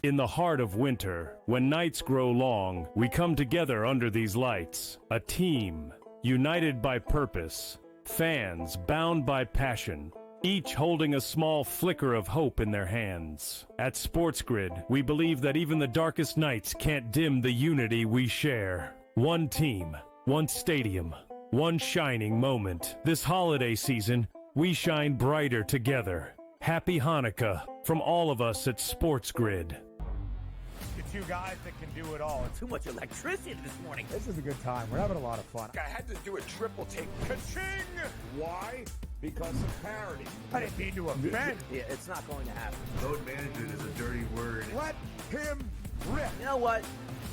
In the heart of winter, when nights grow long, we come together under these lights. A team, united by purpose. Fans bound by passion. Each holding a small flicker of hope in their hands. At SportsGrid, we believe that even the darkest nights can't dim the unity we share. One team, one stadium, one shining moment. This holiday season, we shine brighter together. Happy Hanukkah from all of us at SportsGrid. The two guys that can do it all. Too much electricity this morning. This is a good time. We're having a lot of fun. I had to do a triple take. Ka-ching! Why? Because of parity. I didn't mean to offend. Yeah, it's not going to happen. Load management is a dirty word. Let him rip. You know what?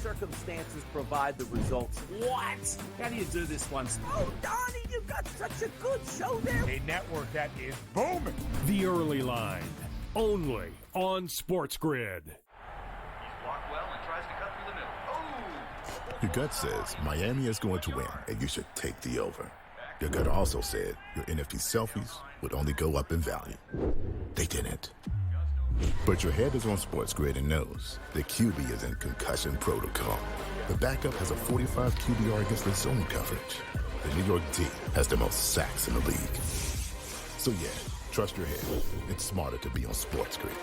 Circumstances provide the results. What? How do you do this one? Oh, Donnie, you've got such a good show there. A network that is booming. The Early Line, only on SportsGrid. Your gut says Miami is going to win, and you should take the over. Your gut also said your NFT selfies would only go up in value. They didn't. But your head is on SportsGrid and knows the QB is in concussion protocol. The backup has a 45 QBR against the zone coverage. The New York D has the most sacks in the league. So yeah, trust your head. It's smarter to be on SportsGrid.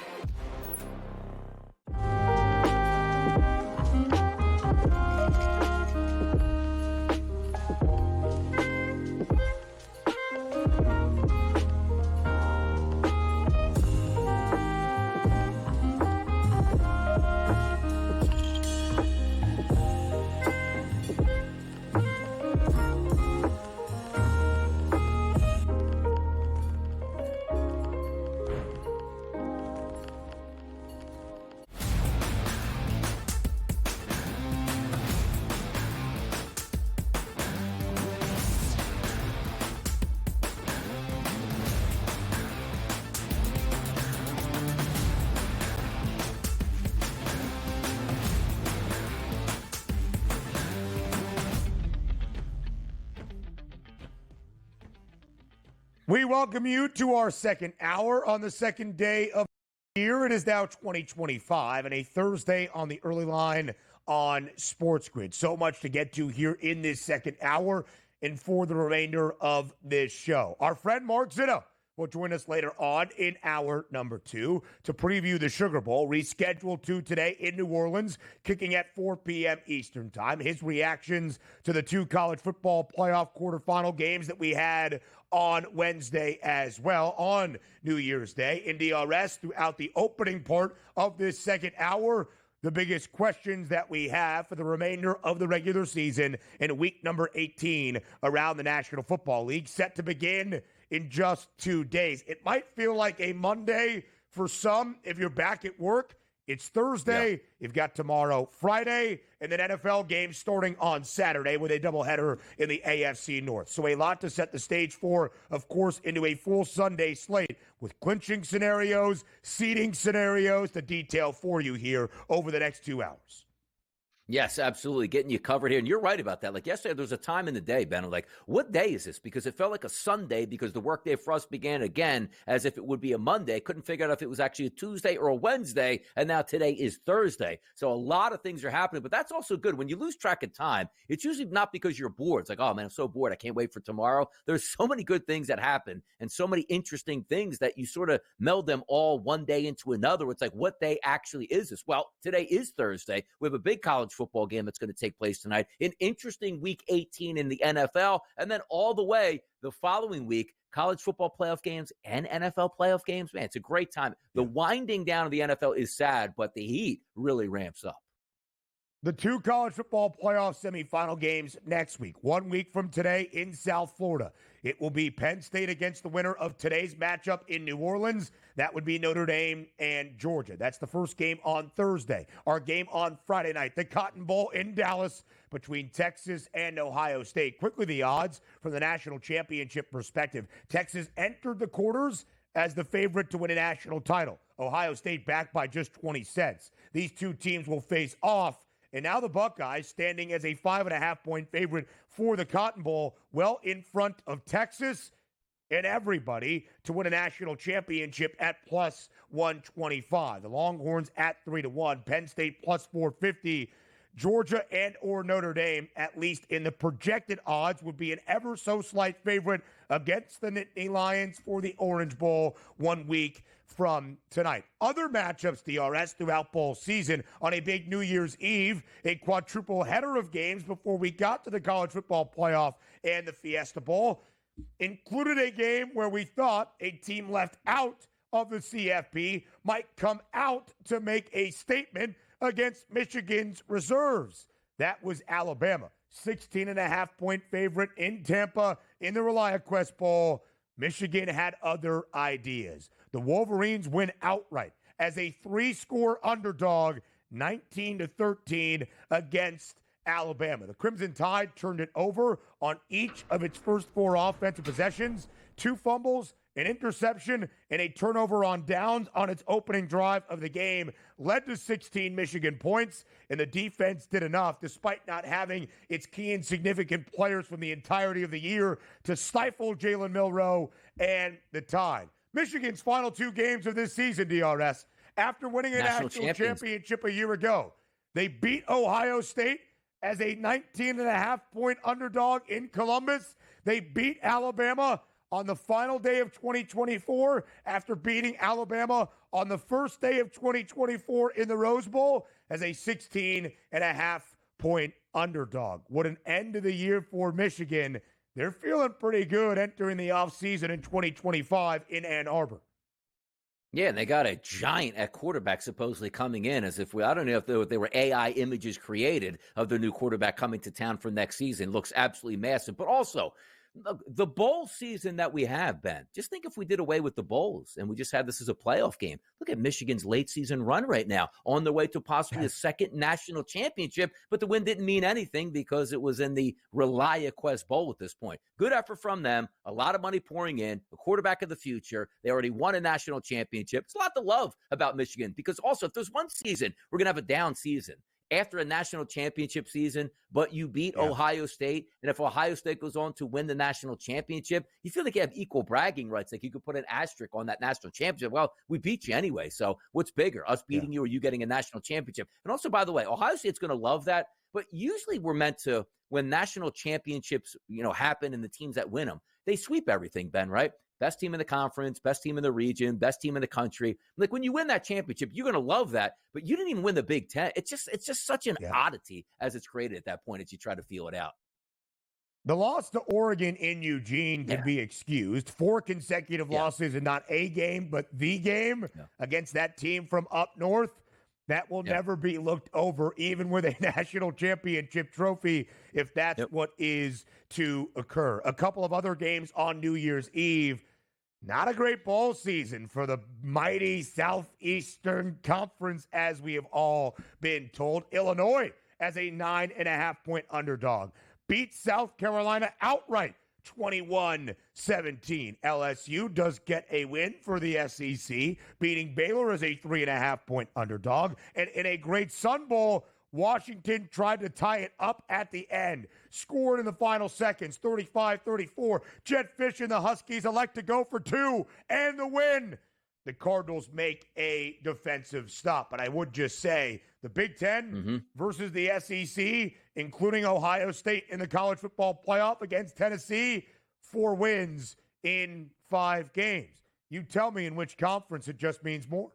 We welcome you to our second hour on the second day of the year. It is now 2025 and a Thursday on the Early Line on SportsGrid. So much to get to here in this second hour and for the remainder of this show. Our friend Mark Zinno will join us later on in hour number 2 to preview the Sugar Bowl, rescheduled to today in New Orleans, kicking at 4 p.m. Eastern Time. His reactions to the 2 college football playoff quarterfinal games that we had on Wednesday as well, on New Year's Day. In DRS, throughout the opening part of this second hour, the biggest questions that we have for the remainder of the regular season in week number 18 around the National Football League, set to begin in just 2 days. It might feel like a Monday for some if you're back at work. It's Thursday. Yeah. You've got tomorrow, Friday, and then NFL games starting on Saturday with a doubleheader in the AFC North. So a lot to set the stage for, of course, into a full Sunday slate with clinching scenarios, seeding scenarios to detail for you here over the next 2 hours. Yes, absolutely. Getting you covered here. And you're right about that. Like yesterday, there was a time in the day, Ben, I'm like, what day is this? Because it felt like a Sunday because the workday for us began again as if it would be a Monday. Couldn't figure out if it was actually a Tuesday or a Wednesday. And now today is Thursday. So a lot of things are happening. But that's also good. When you lose track of time, it's usually not because you're bored. It's like, oh, man, I'm so bored. I can't wait for tomorrow. There's so many good things that happen and so many interesting things that you sort of meld them all one day into another. It's like, what day actually is this? Well, today is Thursday. We have a big college football game that's going to take place tonight. An interesting week 18 in the NFL. And then all the way the following week, college football playoff games and NFL playoff games. Man, it's a great time. The winding down of the NFL is sad, but the heat really ramps up. The 2 college football playoff semifinal games next week. 1 week from today in South Florida. It will be Penn State against the winner of today's matchup in New Orleans. That would be Notre Dame and Georgia. That's the first game on Thursday. Our game on Friday night, the Cotton Bowl in Dallas between Texas and Ohio State. Quickly, the odds from the national championship perspective. Texas entered the quarters as the favorite to win a national title. Ohio State backed by just 20 cents. These two teams will face off. And now the Buckeyes standing as a 5.5-point favorite for the Cotton Bowl, well in front of Texas. and everybody to win a national championship at plus 125. The Longhorns at 3-1, Penn State plus 450. Georgia and or Notre Dame, at least in the projected odds, would be an ever so slight favorite against the Nittany Lions for the Orange Bowl 1 week from tonight. Other matchups, DRS, throughout bowl season on a big New Year's Eve, a quadruple header of games before we got to the college football playoff and the Fiesta Bowl, included a game where we thought a team left out of the CFP might come out to make a statement against Michigan's reserves. That was Alabama. 16.5-point favorite in Tampa in the ReliaQuest Bowl. Michigan had other ideas. The Wolverines win outright as a 3-score underdog, 19-13 against Alabama. The Crimson Tide turned it over on each of its first 4 offensive possessions, 2 fumbles, an interception, and a turnover on downs on its opening drive of the game led to 16 Michigan points, and the defense did enough, despite not having its key and significant players from the entirety of the year, to stifle Jalen Milroe and the Tide. Michigan's final 2 games of this season, DRS, after winning a national championship a year ago, they beat Ohio State as a 19.5-point underdog in Columbus. They beat Alabama on the final day of 2024 after beating Alabama on the first day of 2024 in the Rose Bowl as a 16.5-point underdog. What an end of the year for Michigan. They're feeling pretty good entering the offseason in 2025 in Ann Arbor. Yeah, and they got a giant at quarterback supposedly coming in as if I don't know if they were AI images created of the new quarterback coming to town for next season. Looks absolutely massive. But also, the bowl season that we have, Ben, just think if we did away with the bowls and we just had this as a playoff game. Look at Michigan's late season run right now on their way to possibly a second national championship, but the win didn't mean anything because it was in the ReliaQuest Bowl at this point. Good effort from them, a lot of money pouring in, the quarterback of the future. They already won a national championship. It's a lot to love about Michigan because also if there's one season, we're going to have a down season. After a national championship season, but you beat Ohio State, and if Ohio State goes on to win the national championship, you feel like you have equal bragging rights. Like you could put an asterisk on that national championship. Well, we beat you anyway, so what's bigger, us beating you or you getting a national championship? And also, by the way, Ohio State's going to love that, but usually we're meant to, when national championships, happen and the teams that win them, they sweep everything, Ben, right? Best team in the conference, best team in the region, best team in the country. Like when you win that championship, you're going to love that, but you didn't even win the Big Ten. It's just such an oddity as it's created at that point as you try to feel it out. The loss to Oregon in Eugene can be excused. 4 consecutive losses and not a game, but the game against that team from up north. That will never be looked over, even with a national championship trophy, if that's what is to occur. A couple of other games on New Year's Eve. Not a great bowl season for the mighty Southeastern Conference, as we have all been told. Illinois as a 9.5-point underdog beats South Carolina outright, 21-17. LSU does get a win for the SEC, beating Baylor as a 3.5-point underdog. And in a great Sun Bowl, Washington tried to tie it up at the end. Scored in the final seconds, 35-34. Jet Fish and the Huskies elect to go for 2 and the win. The Cardinals make a defensive stop. But I would just say the Big Ten versus the SEC, including Ohio State in the college football playoff against Tennessee, 4 wins in 5 games. You tell me in which conference it just means more.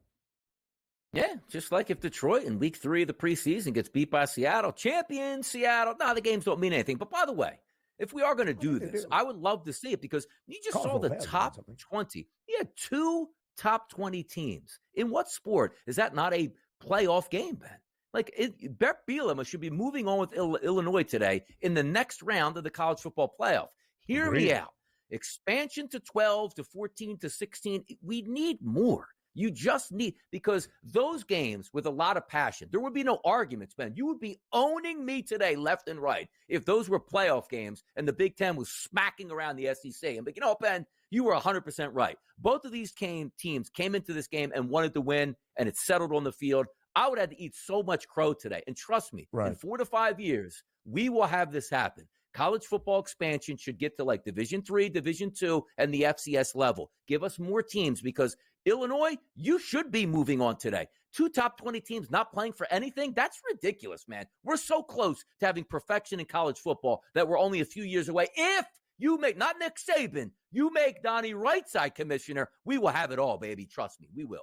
Yeah, just like if Detroit in week 3 of the preseason gets beat by Seattle, champion Seattle. No, the games don't mean anything. But by the way, if we are going to do this, I would love to see it because you just saw the top 20. You had 2 top 20 teams. In what sport is that not a playoff game, Ben? Like, Brett Bielema should be moving on with Illinois today in the next round of the college football playoff. Hear me out. Expansion to 12 to 14 to 16. We need more. You just need, because those games with a lot of passion, there would be no arguments, Ben. You would be owning me today left and right if those were playoff games and the Big Ten was smacking around the SEC. And, Ben, you were 100% right. Both of these teams came into this game and wanted to win, and it settled on the field. I would have to eat so much crow today. And trust me, in 4 to 5 years, we will have this happen. College football expansion should get to like Division III, Division II, and the FCS level. Give us more teams because Illinois, you should be moving on today. 2 top 20 teams not playing for anything? That's ridiculous, man. We're so close to having perfection in college football that we're only a few years away. If you make, not Nick Saban, you make Donnie Rightside commissioner, we will have it all, baby. Trust me, we will.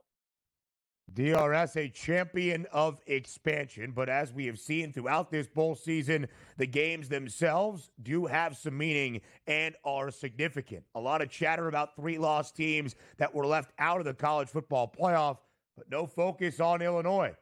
DRS, a champion of expansion, but as we have seen throughout this bowl season, the games themselves do have some meaning and are significant. A lot of chatter about 3-loss teams that were left out of the college football playoff, but no focus on Illinois.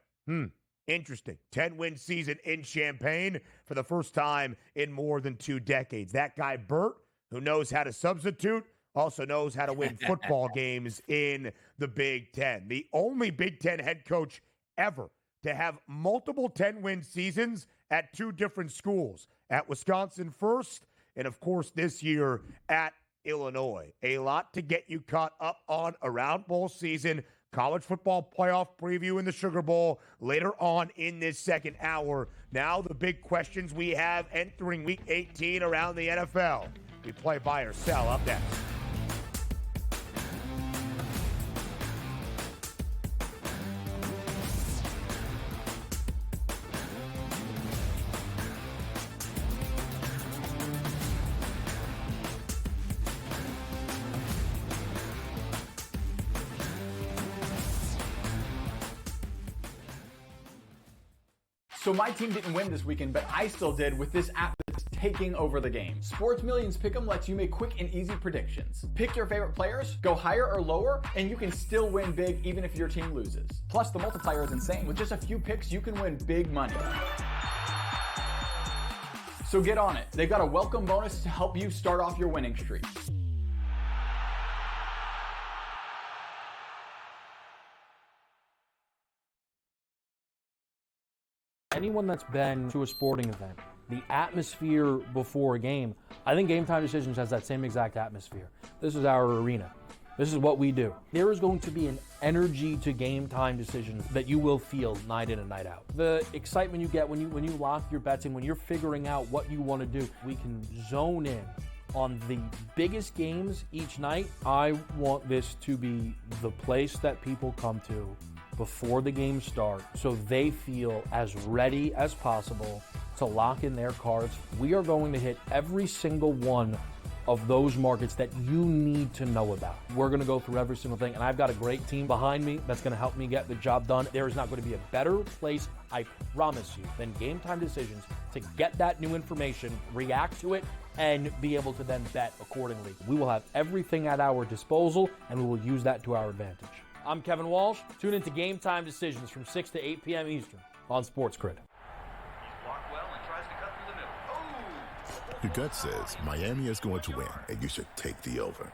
Interesting. 10-win season in Champaign for the first time in more than 2 decades. That guy, Burt, who knows how to substitute, also knows how to win football games in the Big Ten. The only Big Ten head coach ever to have multiple 10-win seasons at 2 different schools, at Wisconsin first, and of course this year at Illinois. A lot to get you caught up on around bowl season. College football playoff preview in the Sugar Bowl later on in this second hour. Now the big questions we have entering Week 18 around the NFL. We play buy or sell up next. So my team didn't win this weekend, but I still did with this app that's taking over the game. Sports Millions Pick'em lets you make quick and easy predictions. Pick your favorite players, go higher or lower, and you can still win big even if your team loses. Plus, the multiplier is insane. With just a few picks, you can win big money. So get on it. They've got a welcome bonus to help you start off your winning streak. Anyone that's been to a sporting event, the atmosphere before a game, I think Game Time Decisions has that same exact atmosphere. This is our arena. This is what we do. There is going to be an energy to Game Time Decisions that you will feel night in and night out. The excitement you get when you lock your bets in, when you're figuring out what you want to do, we can zone in on the biggest games each night. I want this to be the place that people come to before the games start so they feel as ready as possible to lock in their cards. We are going to hit every single one of those markets that you need to know about. We're going to go through every single thing, and I've got a great team behind me that's going to help me get the job done. There is not going to be a better place, I promise you, than Game Time Decisions to get that new information, react to it, and be able to then bet accordingly. We will have everything at our disposal, and we will use that to our advantage. I'm Kevin Walsh. Tune into Game Time Decisions from 6 to 8 p.m. Eastern on SportsGrid. Your gut says Miami is going to win, and you should take the over.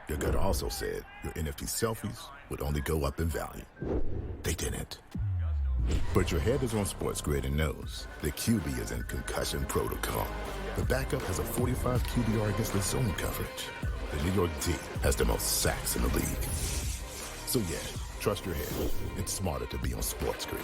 Your gut also said your NFT selfies would only go up in value. They didn't. But your head is on SportsGrid and knows the QB is in concussion protocol. The backup has a 45 QBR against the zone coverage. The New York D has the most sacks in the league. So yeah, trust your head. It's smarter to be on SportsGrid.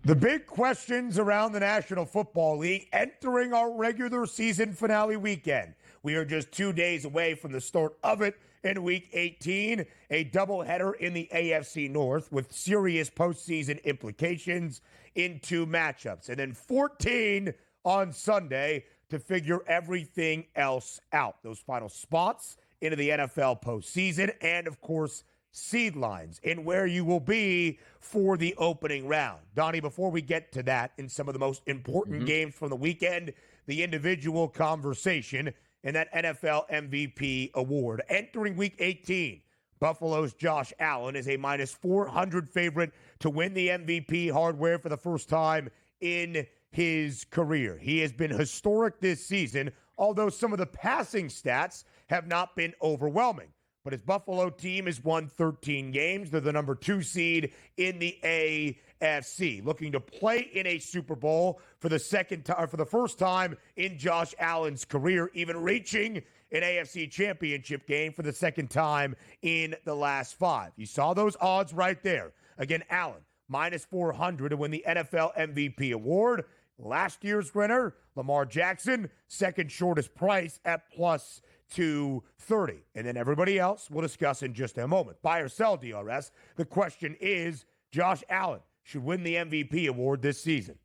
The big questions around the National Football League entering our regular season finale weekend. We are just 2 days away from the start of it in Week 18, a doubleheader in the AFC North with serious postseason implications in 2 matchups. And then 14 on Sunday to figure everything else out. Those final spots into the NFL postseason and, of course, seed lines and where you will be for the opening round. Donnie, before we get to that, in some of the most important games from the weekend, the individual conversation and that NFL MVP award. Entering Week 18, Buffalo's Josh Allen is a minus 400 favorite to win the MVP hardware for the first time in his career. He has been historic this season, although some of the passing stats have not been overwhelming. But his Buffalo team has won 13 games. They're the number 2 seed in the AFC, looking to play in a Super Bowl for the first time in Josh Allen's career, even reaching an AFC championship game for the second time in the last 5. You saw those odds right there. Again, Allen, minus 400 to win the NFL MVP award. Last year's winner, Lamar Jackson, second shortest price at plus 230. And then everybody else we'll discuss in just a moment. Buy or sell, DRS. The question is, Josh Allen should win the MVP award this season.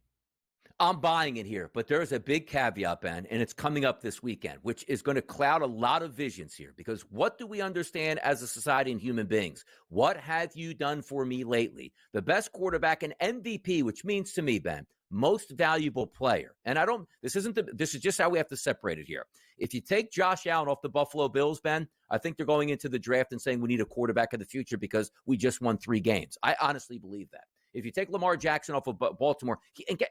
I'm buying it here, but there's a big caveat, Ben, and it's coming up this weekend, which is going to cloud a lot of visions here. Because what do we understand as a society and human beings? What have you done for me lately? The best quarterback and MVP, which means to me, Ben, most valuable player. And this is just how we have to separate it here. If you take Josh Allen off the Buffalo Bills, Ben, I think they're going into the draft and saying we need a quarterback of the future because we just won 3 games. I honestly believe that. If you take Lamar Jackson off of Baltimore,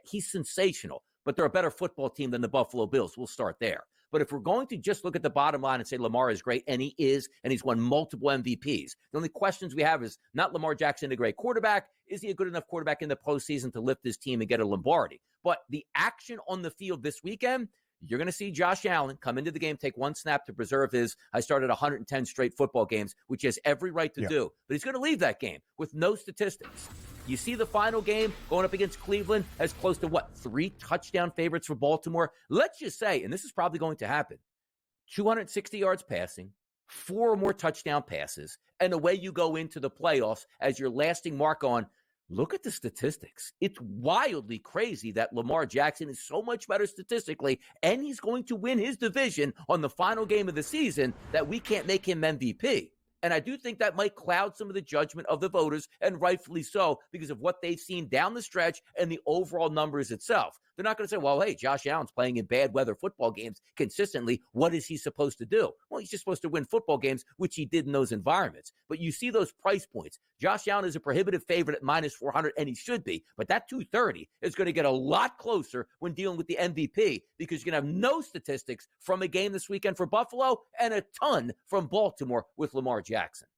he's sensational, but they're a better football team than the Buffalo Bills. We'll start there. But if we're going to just look at the bottom line and say Lamar is great, and he is, and he's won multiple MVPs, the only questions we have is not Lamar Jackson a great quarterback. Is he a good enough quarterback in the postseason to lift his team and get a Lombardi? But the action on the field this weekend, you're going to see Josh Allen come into the game, take 1 snap to preserve I started 110 straight football games, which he has every right to do. But he's going to leave that game with no statistics. You see the final game going up against Cleveland as close to 3 touchdown favorites for Baltimore. Let's just say, and this is probably going to happen, 260 yards passing, 4 or more touchdown passes, and away you go into the playoffs as your lasting mark on. Look at the statistics. It's wildly crazy that Lamar Jackson is so much better statistically, and he's going to win his division on the final game of the season, that we can't make him MVP. And I do think that might cloud some of the judgment of the voters, and rightfully so, because of what they've seen down the stretch and the overall numbers itself. They're not going to say, well, hey, Josh Allen's playing in bad weather football games consistently. What is he supposed to do? Well, he's just supposed to win football games, which he did in those environments. But you see those price points. Josh Allen is a prohibitive favorite at minus 400, and he should be. But that 230 is going to get a lot closer when dealing with the MVP, because you're going to have no statistics from a game this weekend for Buffalo and a ton from Baltimore with Lamar Jackson.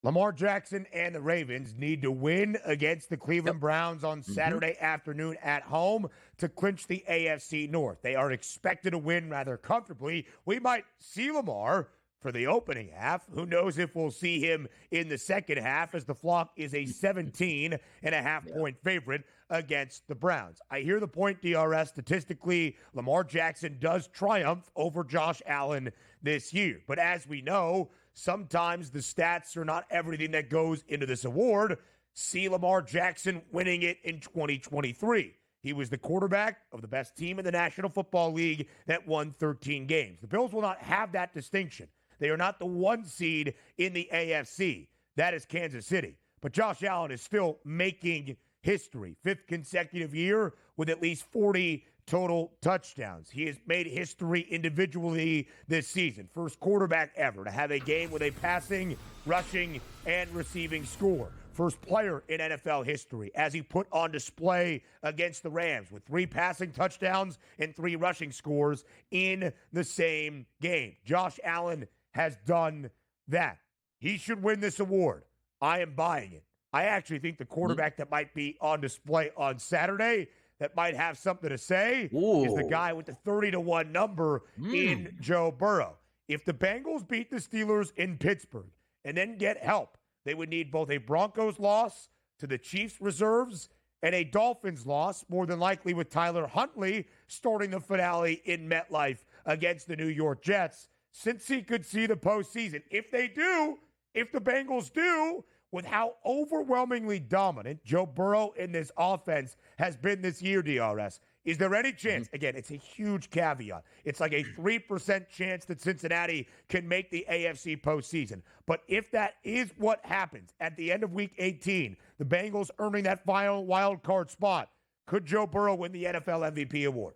Lamar Jackson and the Ravens need to win against the Cleveland Browns on Saturday afternoon at home to clinch the AFC North. They are expected to win rather comfortably. We might see Lamar for the opening half. Who knows if we'll see him in the second half, as the Flock is a 17.5-point favorite against the Browns. I hear the point, DRS. Statistically, Lamar Jackson does triumph over Josh Allen this year. But as we know, sometimes the stats are not everything that goes into this award. See Lamar Jackson winning it in 2023. He was the quarterback of the best team in the National Football League that won 13 games. The Bills will not have that distinction. They are not the 1 seed in the AFC. That is Kansas City. But Josh Allen is still making history. 5th consecutive year with at least 40 total touchdowns. He has made history individually this season. First quarterback ever to have a game with a passing, rushing, and receiving score. First player in NFL history, as he put on display against the Rams with 3 passing touchdowns and 3 rushing scores in the same game. Josh Allen has done that. He should win this award. I am buying it. I actually think the quarterback that might be on display on Saturday that might have something to say is the guy with the 30-1 number in Joe Burrow. If the Bengals beat the Steelers in Pittsburgh and then get help, they would need both a Broncos loss to the Chiefs reserves and a Dolphins loss, more than likely with Tyler Huntley starting the finale in MetLife against the New York Jets, since he could see the postseason. If they do, if the Bengals do, with how overwhelmingly dominant Joe Burrow in this offense has been this year, DRS, Is there any chance? Again, it's a huge caveat. It's like a 3% chance that Cincinnati can make the AFC postseason. But if that is what happens at the end of Week 18, the Bengals earning that final wild card spot, could Joe Burrow win the NFL MVP award?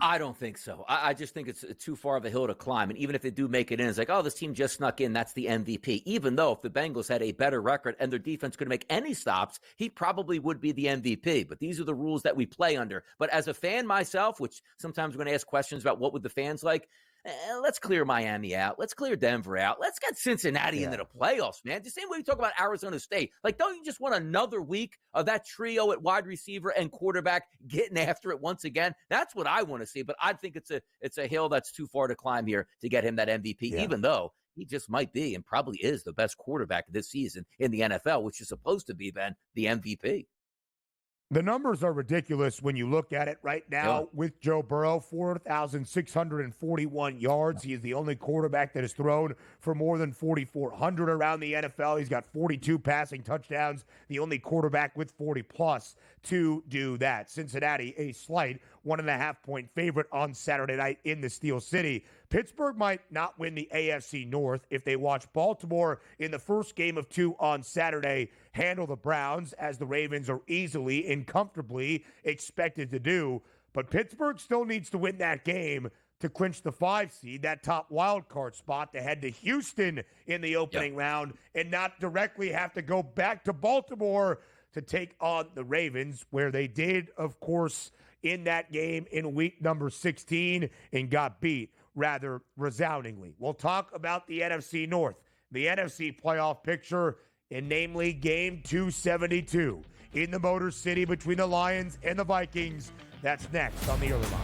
I don't think so. I just think it's too far of a hill to climb. And even if they do make it in, it's like, oh, this team just snuck in. That's the MVP. Even though if the Bengals had a better record and their defense couldn't make any stops, he probably would be the MVP. But these are the rules that we play under. But as a fan myself, which sometimes we're going to ask questions about what would the fans like, let's clear Miami out. Let's clear Denver out. Let's get Cincinnati into the playoffs, man. The same way we talk about Arizona State. Like, don't you just want another week of that trio at wide receiver and quarterback getting after it once again? That's what I want to see. But I think it's a hill that's too far to climb here to get him that MVP, even though he just might be and probably is the best quarterback this season in the NFL, which is supposed to be, Ben, the MVP. The numbers are ridiculous when you look at it right now with Joe Burrow, 4,641 yards. He is the only quarterback that has thrown for more than 4,400 around the NFL. He's got 42 passing touchdowns, the only quarterback with 40-plus to do that. Cincinnati, a slight 1.5-point favorite on Saturday night in the Steel City. Pittsburgh might not win the AFC North if they watch Baltimore in the first game of 2 on Saturday handle the Browns, as the Ravens are easily and comfortably expected to do. But Pittsburgh still needs to win that game to clinch the 5 seed, that top wild card spot, to head to Houston in the opening round and not directly have to go back to Baltimore to take on the Ravens, where they did, of course, in that game in week number 16 and got beat rather resoundingly. We'll talk about the NFC North, the NFC playoff picture, and namely game 272 in the Motor City between the Lions and the Vikings. That's next on the Early Line.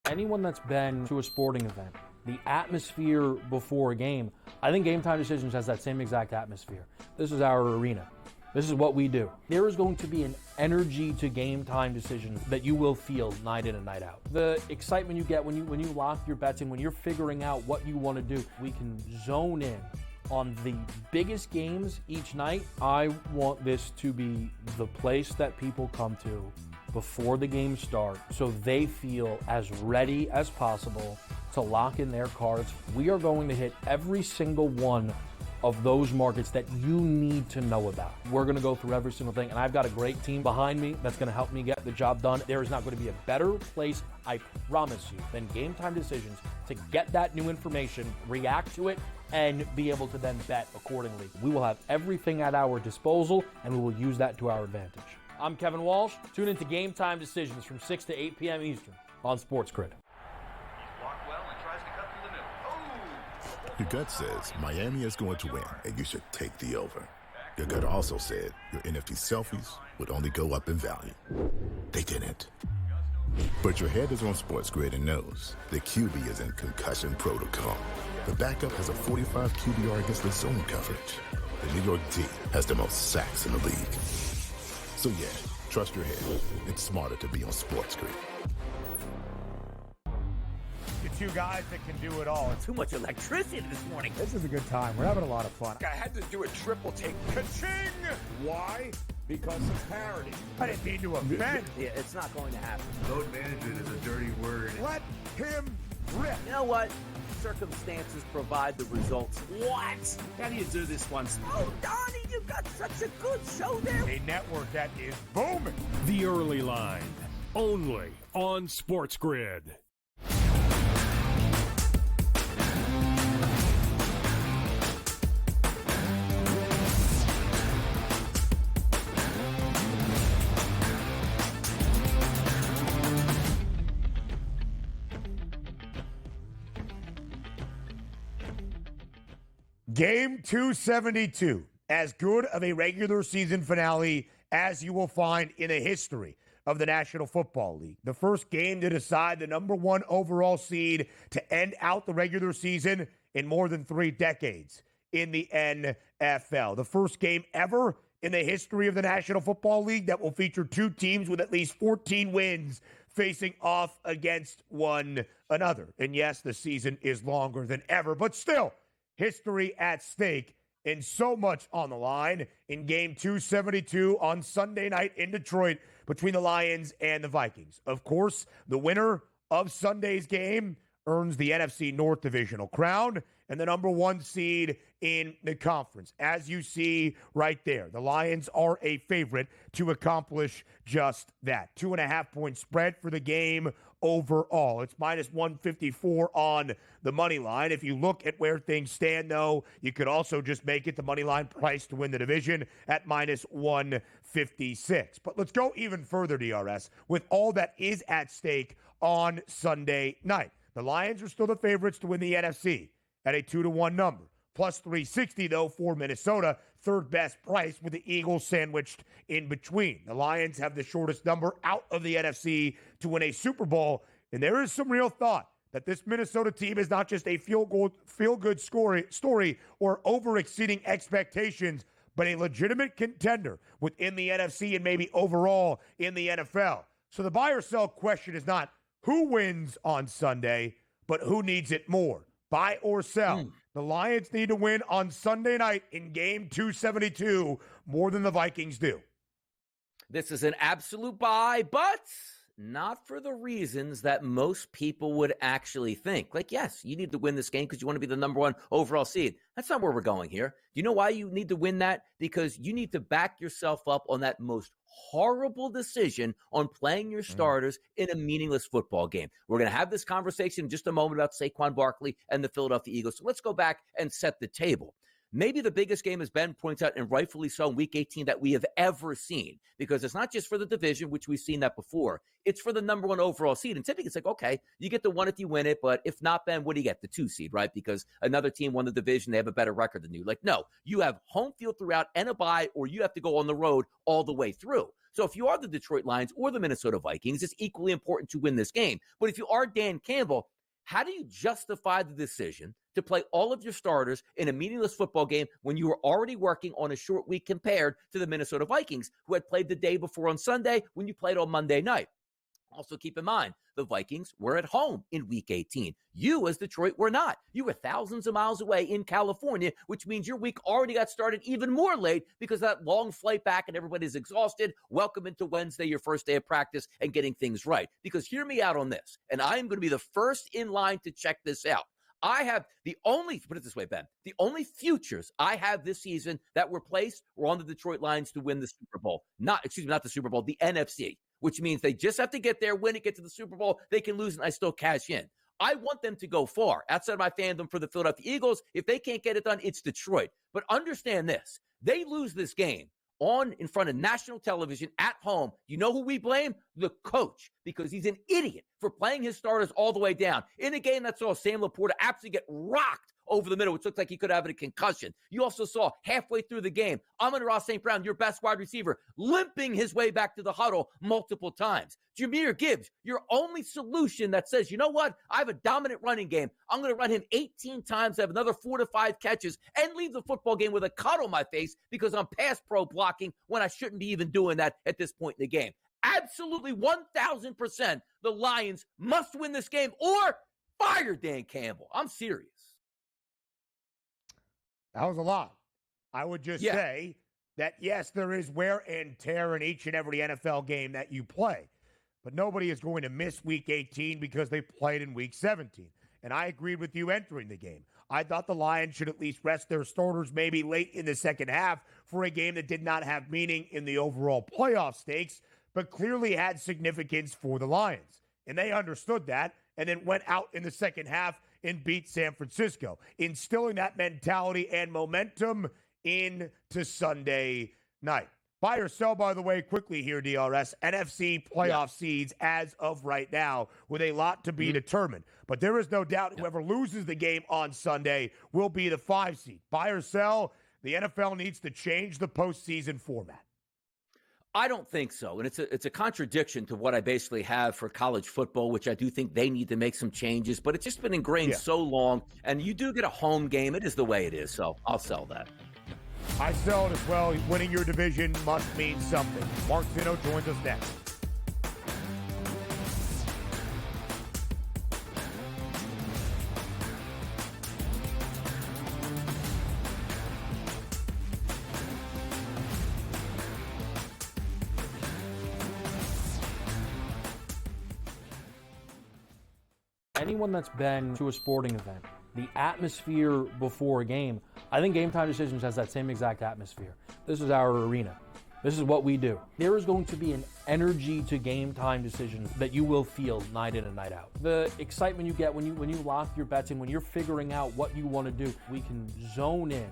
Anyone that's been to a sporting event, the atmosphere before a game, I think Game Time Decisions has that same exact atmosphere. This is our arena. This is what we do. There is going to be an energy to Game Time Decisions that you will feel night in and night out. The excitement you get when you lock your bets in, when you're figuring out what you want to do, we can zone in on the biggest games each night. I want this to be the place that people come to before the games start, so they feel as ready as possible to lock in their cards. We are going to hit every single one of those markets that you need to know about. We're going to go through every single thing, and I've got a great team behind me that's going to help me get the job done. There is not going to be a better place, I promise you, than Game Time Decisions to get that new information, react to it, and be able to then bet accordingly. We will have everything at our disposal, and we will use that to our advantage. I'm Kevin Walsh. Tune into Game Time Decisions from 6 to 8 p.m. Eastern on SportsGrid. Blocked well and tries to cut through the middle. Oh! Your gut says Miami is going to win, and you should take the over. Your gut also said your NFT selfies would only go up in value. They didn't. But your head is on SportsGrid and knows the QB is in concussion protocol. The backup has a 45 QBR against the zone coverage. The New York D has the most sacks in the league. So yeah, trust your head. It's smarter to be on SportsGrid. The two guys that can do it all. Too much electricity this morning. This is a good time. We're having a lot of fun. I had to do a triple take. Ka-ching! Why? Because of parity. I didn't mean to offend. Yeah, it's not going to happen. Load management is a dirty word. Let him rip. You know what? Circumstances provide the results. What? How do you do this one? Oh, Donnie, you got such a good show there. A network that is booming. The Early Line, only on SportsGrid. Game 272, as good of a regular season finale as you will find in the history of the National Football League. The first game to decide the number 1 overall seed to end out the regular season in more than 3 decades. in the NFL. The first game ever in the history of the National Football League that will feature two teams with at least 14 wins facing off against one another. And yes, the season is longer than ever, but still, history at stake and so much on the line in Game 272 on Sunday night in Detroit between the Lions and the Vikings. Of course, the winner of Sunday's game earns the NFC North divisional crown and the number one seed in the conference. As you see right there, the Lions are a favorite to accomplish just that. 2.5-point spread for the game overall. It's minus 154 on the money line. If you look at where things stand, though, you could also just make it the money line price to win the division at minus 156. But let's go even further, DRS, with all that is at stake on Sunday night. The Lions are still the favorites to win the NFC at a 2-1 number. Plus 360, though, for Minnesota, third best price with the Eagles sandwiched in between. The Lions have the shortest number out of the NFC to win a Super Bowl, and there is some real thought that this Minnesota team is not just a feel-good story or over-exceeding expectations, but a legitimate contender within the NFC and maybe overall in the NFL. So the buy or sell question is not who wins on Sunday, but who needs it more. Buy or sell. The Lions need to win on Sunday night in Game 272 more than the Vikings do. This is an absolute buy, but not for the reasons that most people would actually think. Like, yes, you need to win this game because you want to be the number one overall seed. That's not where we're going here. You know why you need to win that? Because you need to back yourself up on that most horrible decision on playing your starters in a meaningless football game. We're going to have this conversation in just a moment about Saquon Barkley and the Philadelphia Eagles. So let's go back and set the table. Maybe the biggest game, as Ben points out, and rightfully so, in Week 18 that we have ever seen, because it's not just for the division, which we've seen that before. It's for the number one overall seed. And typically it's like, okay, you get the one if you win it, but if not, Ben, what do you get? The 2 seed, right? Because another team won the division, they have a better record than you. Like, no, you have home field throughout and a bye, or you have to go on the road all the way through. So if you are the Detroit Lions or the Minnesota Vikings, it's equally important to win this game. But if you are Dan Campbell, how do you justify the decision to play all of your starters in a meaningless football game when you were already working on a short week compared to the Minnesota Vikings, who had played the day before on Sunday when you played on Monday night? Also, keep in mind, the Vikings were at home in Week 18. You, as Detroit, were not. You were thousands of miles away in California, which means your week already got started even more late because of that long flight back and everybody's exhausted. Welcome into Wednesday, your first day of practice, and getting things right. Because hear me out on this, and I am going to be the first in line to check this out. I have the only, put it this way, Ben, the only futures I have this season that were placed were on the Detroit Lions to win the Super Bowl. Not the Super Bowl, the NFC, which means they just have to get there, win it, get to the Super Bowl. They can lose and I still cash in. I want them to go far. Outside of my fandom for the Philadelphia Eagles, if they can't get it done, it's Detroit. But understand this, they lose this game in front of national television at home. You know who we blame? The coach, because he's an idiot for playing his starters all the way down. In a game that saw Sam Laporta absolutely get rocked over the middle, which looked like he could have a concussion. You also saw halfway through the game, Amon-Ra St. Brown, your best wide receiver, limping his way back to the huddle multiple times. Jahmyr Gibbs, your only solution that says, you know what? I have a dominant running game. I'm going to run him 18 times, have another 4 to 5 catches, and leave the football game with a cut on my face because I'm pass pro blocking when I shouldn't be even doing that at this point in the game. Absolutely 1,000%, the Lions must win this game or fire Dan Campbell. I'm serious. That was a lot. I would just say that, yes, there is wear and tear in each and every NFL game that you play. But nobody is going to miss Week 18 because they played in Week 17. And I agreed with you entering the game. I thought the Lions should at least rest their starters maybe late in the second half for a game that did not have meaning in the overall playoff stakes, but clearly had significance for the Lions. And they understood that and then went out in the second half and beat San Francisco, instilling that mentality and momentum into Sunday night. Buy or sell, by the way, quickly here, DRS, NFC playoff seeds as of right now with a lot to be determined. But there is no doubt whoever loses the game on Sunday will be the 5 seed. Buy or sell, the NFL needs to change the postseason format. I don't think so. And it's a contradiction to what I basically have for college football, which I do think they need to make some changes. But it's just been ingrained so long. And you do get a home game. It is the way it is. So I'll sell that. I sell it as well. Winning your division must mean something. Mark Zinno joins us next. Anyone that's been to a sporting event, the atmosphere before a game, I think Game Time Decisions has that same exact atmosphere. This is our arena. This is what we do. There is going to be an energy to Game Time Decisions that you will feel night in and night out. The excitement you get when you lock your bets in, when you're figuring out what you want to do, we can zone in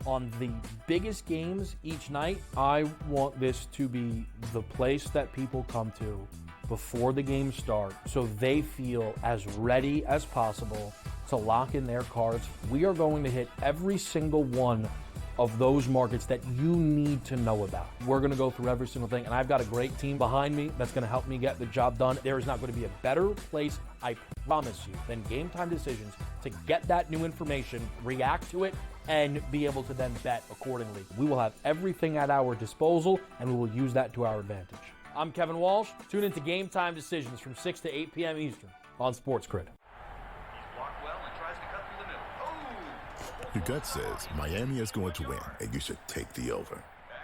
on the biggest games each night. I want this to be the place that people come to before the games start so they feel as ready as possible to lock in their cards. We are going to hit every single one of those markets that you need to know about. We're going to go through every single thing, and I've got a great team behind me that's going to help me get the job done. There is not going to be a better place, I promise you, than Game Time Decisions to get that new information, react to it, and be able to then bet accordingly. We will have everything at our disposal, and we will use that to our advantage. I'm Kevin Walsh. Tune into Game Time Decisions from 6 to 8 p.m. Eastern on SportsGrid. He's blocked well and tries to cut through the middle. Oh! Your gut says Miami is going to win, and you should take the over.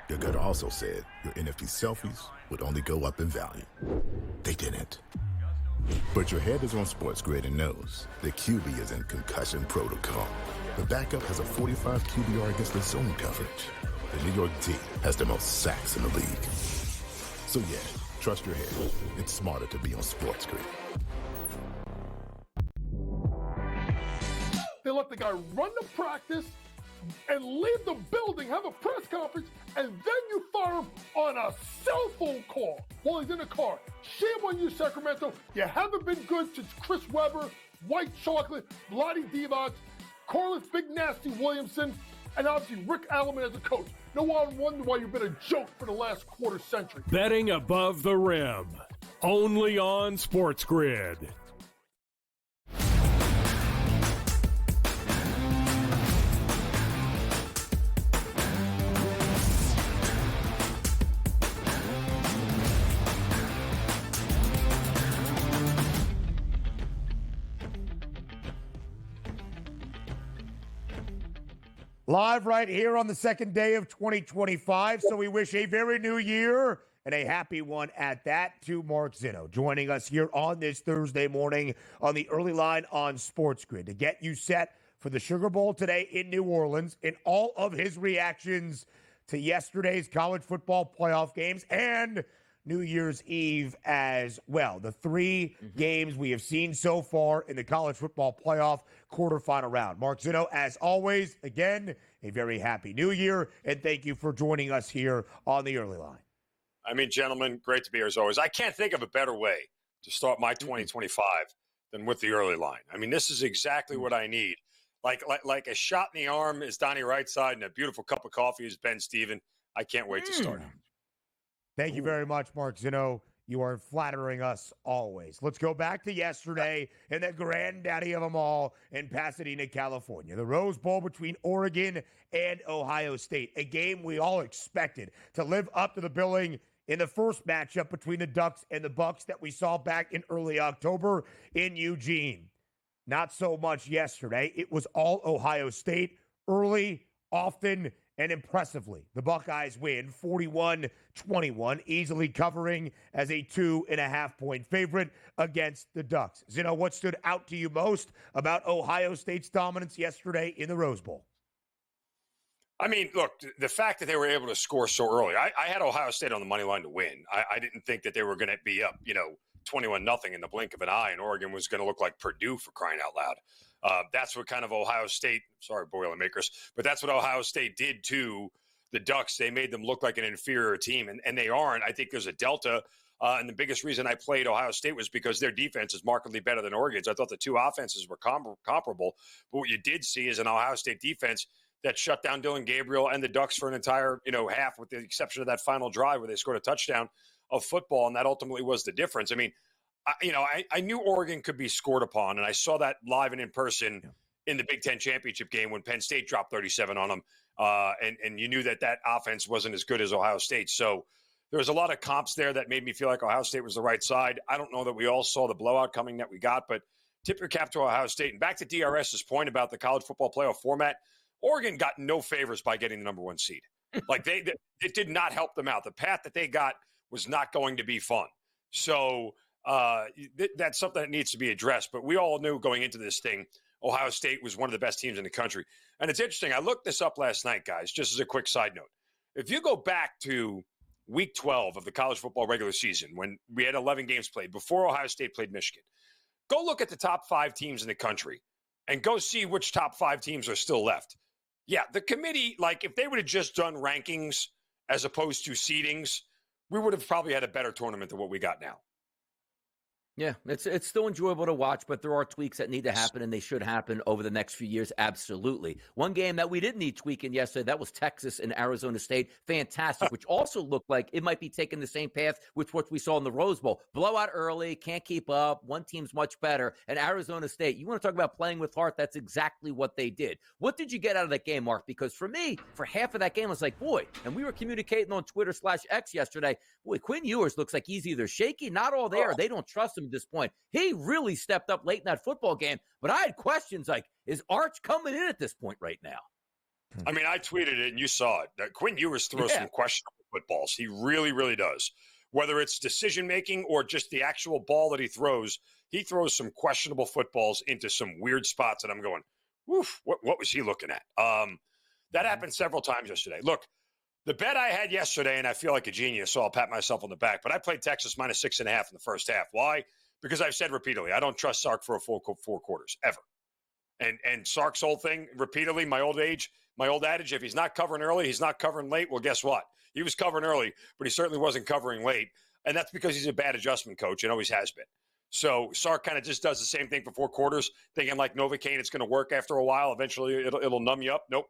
Your gut also said your NFT selfies would only go up in value. They didn't. But your head is on SportsGrid and knows the QB is in concussion protocol. The backup has a 45 QBR against the zone coverage. The New York D has the most sacks in the league. So yeah, trust your head. It's smarter to be on SportsGrid. They let the guy run the practice and leave the building, have a press conference, and then you fire him on a cell phone call while he's in the car. Shame on you, Sacramento. You haven't been good since Chris Webber, White Chocolate, Vlade Divac, Corliss Big Nasty Williamson, and obviously Rick Alleman as a coach. No one wonder why you've been a joke for the last quarter century. Betting above the rim. Only on SportsGrid. Live right here on the second day of 2025. So we wish a very new year and a happy one at that to Mark Zinno, joining us here on this Thursday morning on the early line on SportsGrid to get you set for the Sugar Bowl today in New Orleans and all of his reactions to yesterday's college football playoff games and New Year's Eve as well. The three games we have seen so far in the college football playoff quarterfinal round. Mark Zinno, as always, again, a very happy new year, and thank you for joining us here on the early line. I mean, gentlemen, great to be here as always. I can't think of a better way to start my 2025 than with the early line. I mean, this is exactly what I need. Like a shot in the arm is Donnie Rightside, and a beautiful cup of coffee is Ben Steven. I can't wait to start. Thank you very much, Mark Zinno. You are flattering us always. Let's go back to yesterday in the granddaddy of them all in Pasadena, California. The Rose Bowl between Oregon and Ohio State. A game we all expected to live up to the billing in the first matchup between the Ducks and the Bucks that we saw back in early October in Eugene. Not so much yesterday. It was all Ohio State early, often, and impressively. The Buckeyes win 41-21, easily covering as a 2.5-point favorite against the Ducks. Zinno, what stood out to you most about Ohio State's dominance yesterday in the Rose Bowl? I mean, look, the fact that they were able to score so early, I had Ohio State on the money line to win. I didn't think that they were going to be up, 21-0 in the blink of an eye, and Oregon was going to look like Purdue, for crying out loud. That's what kind of Ohio State, sorry, Boilermakers, but that's what Ohio State did to the Ducks. They made them look like an inferior team, and they aren't. I think there's a delta, and the biggest reason I played Ohio State was because their defense is markedly better than Oregon's. I thought the two offenses were comparable, but what you did see is an Ohio State defense that shut down Dylan Gabriel and the Ducks for an entire, half, with the exception of that final drive where they scored a touchdown of football, and that ultimately was the difference. I mean, I knew Oregon could be scored upon, and I saw that live and in person in the Big Ten championship game when Penn State dropped 37 on them, and you knew that offense wasn't as good as Ohio State. So there was a lot of comps there that made me feel like Ohio State was the right side. I don't know that we all saw the blowout coming that we got, but tip your cap to Ohio State. And back to DRS's point about the college football playoff format, Oregon got no favors by getting the number one seed. Like it did not help them out. The path that they got was not going to be fun. So that's something that needs to be addressed. But we all knew going into this thing, Ohio State was one of the best teams in the country. And it's interesting. I looked this up last night, guys, just as a quick side note. If you go back to week 12 of the college football regular season, when we had 11 games played before Ohio State played Michigan, go look at the top 5 teams in the country and go see which top 5 teams are still left. Yeah, the committee, like if they would have just done rankings as opposed to seedings, we would have probably had a better tournament than what we got now. Yeah, it's still enjoyable to watch, but there are tweaks that need to happen, and they should happen over the next few years, absolutely. One game that we didn't need tweaking yesterday, that was Texas and Arizona State. Fantastic, which also looked like it might be taking the same path with what we saw in the Rose Bowl. Blowout early, can't keep up, one team's much better. And Arizona State, you want to talk about playing with heart, that's exactly what they did. What did you get out of that game, Mark? Because for me, for half of that game, I was like, boy, and we were communicating on Twitter/X yesterday, boy, Quinn Ewers looks like he's either shaky, not all there, they don't trust him at this point. He really stepped up late in that football game, but I had questions like, is Arch coming in at this point right now? I mean, I tweeted it and you saw it. That Quinn Ewers throws some questionable footballs. He really, really does. Whether it's decision-making or just the actual ball that he throws some questionable footballs into some weird spots that I'm going, woof, what was he looking at? That happened several times yesterday. Look, the bet I had yesterday, and I feel like a genius, so I'll pat myself on the back, but I played Texas -6.5 in the first half. Why? Because I've said repeatedly, I don't trust Sark for a full 4 quarters, ever. And Sark's whole thing, repeatedly, my old adage, if he's not covering early, he's not covering late. Well, guess what? He was covering early, but he certainly wasn't covering late. And that's because he's a bad adjustment coach and always has been. So Sark kind of just does the same thing for 4 quarters, thinking like Novocaine, it's going to work after a while. Eventually, it'll numb you up. Nope,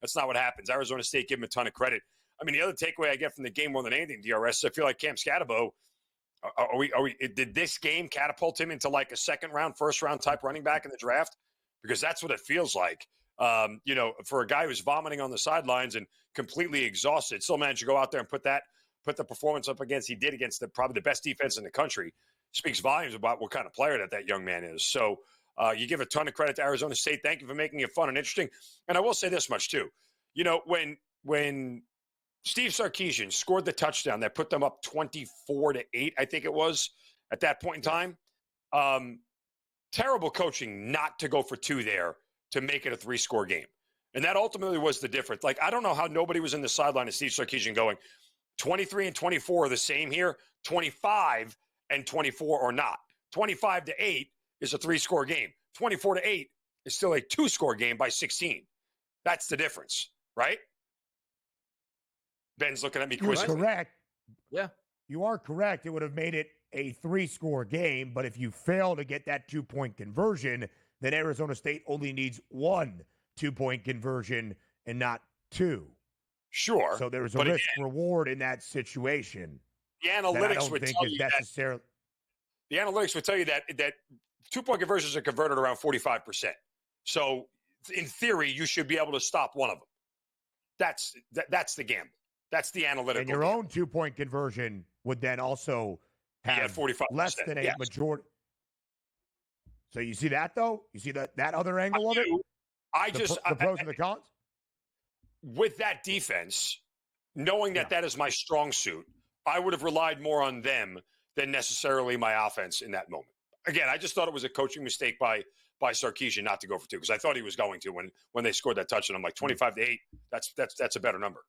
that's not what happens. Arizona State gave him a ton of credit. I mean, the other takeaway I get from the game more than anything, DRS, is I feel like Cam Scatterbo, did this game catapult him into like a second-round, first-round type running back in the draft? Because that's what it feels like. For a guy who's vomiting on the sidelines and completely exhausted, still managed to go out there and put the performance up he did against probably the best defense in the country. Speaks volumes about what kind of player that young man is. So you give a ton of credit to Arizona State. Thank you for making it fun and interesting. And I will say this much too. When Steve Sarkisian scored the touchdown that put them up 24-8, I think it was, at that point in time. Terrible coaching not to go for 2 there to make it a 3-score game. And that ultimately was the difference. Like, I don't know how nobody was in the sideline of Steve Sarkisian going, 23 and 24 are the same here. 25 and 24 are not. 25-8 is a 3-score game. 24-8 is still a 2-score game by 16. That's the difference, right? Ben's looking at me quizzing. You're correct. Yeah. You are correct. It would have made it a 3-score game, but if you fail to get that 2-point conversion, then Arizona State only needs 1 2-point conversion and not 2. Sure. So there's a risk-reward in that situation. The analytics would tell you necessarily. The analytics would tell you that 2-point conversions are converted around 45%. So in theory, you should be able to stop one of them. That's the gamble. That's the analytical. And your own 2-point conversion would then also have 45%, less than a majority. So you see that, though? You see that other angle of it? The pros and the cons? With that defense, knowing that is my strong suit, I would have relied more on them than necessarily my offense in that moment. Again, I just thought it was a coaching mistake by Sarkisian not to go for 2, because I thought he was going to when they scored that touchdown. I'm like, 25-8, that's a better number.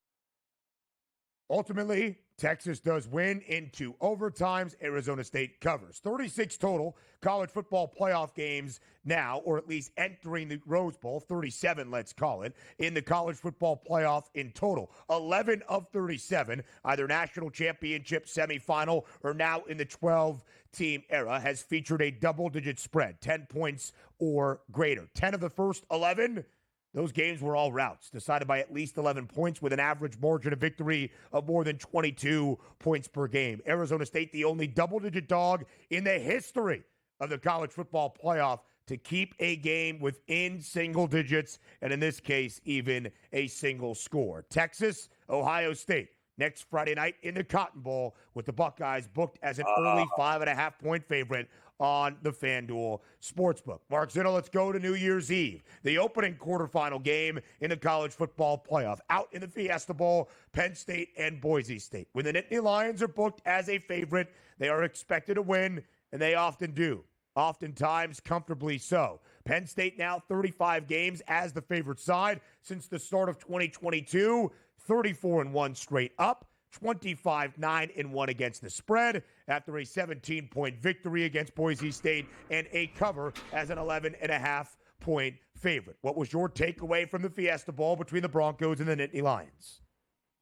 Ultimately, Texas does win into overtimes. Arizona State covers. 36 total college football playoff games now, or at least entering the Rose Bowl. 37, let's call it, in the college football playoff in total. 11 of 37, either national championship semifinal or now in the 12-team era, has featured a double-digit spread, 10 points or greater. 10 of the first 11 Those games were all routes, decided by at least 11 points with an average margin of victory of more than 22 points per game. Arizona State, the only double-digit dog in the history of the college football playoff to keep a game within single digits, and in this case, even a single score. Texas, Ohio State, next Friday night in the Cotton Bowl, with the Buckeyes booked as an early 5.5-point favorite on the FanDuel Sportsbook. Mark Zinno, let's go to New Year's Eve, the opening quarterfinal game in the college football playoff. Out in the Fiesta Bowl, Penn State and Boise State. When the Nittany Lions are booked as a favorite, they are expected to win, and they often do. Oftentimes comfortably so. Penn State now 35 games as the favorite side since the start of 2022, 34-1 straight up, 25-9-1 against the spread after a 17-point victory against Boise State and a cover as an 11.5-point favorite. What was your takeaway from the Fiesta Bowl between the Broncos and the Nittany Lions?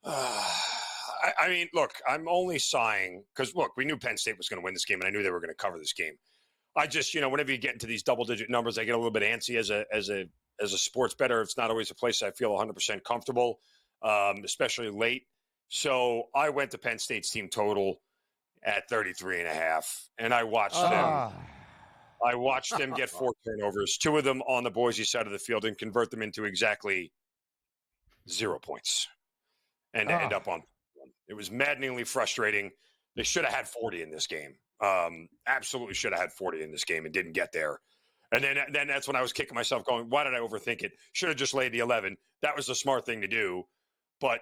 I mean, look, I'm only sighing because, look, we knew Penn State was going to win this game, and I knew they were going to cover this game. I just, whenever you get into these double-digit numbers, I get a little bit antsy as a sports bettor. It's not always a place I feel 100% comfortable, especially late. So I went to Penn State's team total at 33.5, and I watched them. I watched them get 4 turnovers, 2 of them on the Boise side of the field, and convert them into exactly 0 points, and end up on 1. It was maddeningly frustrating. They should have had 40 in this game. Absolutely should have had 40 in this game and didn't get there. And then that's when I was kicking myself going, why did I overthink it? Should have just laid the 11. That was the smart thing to do. But,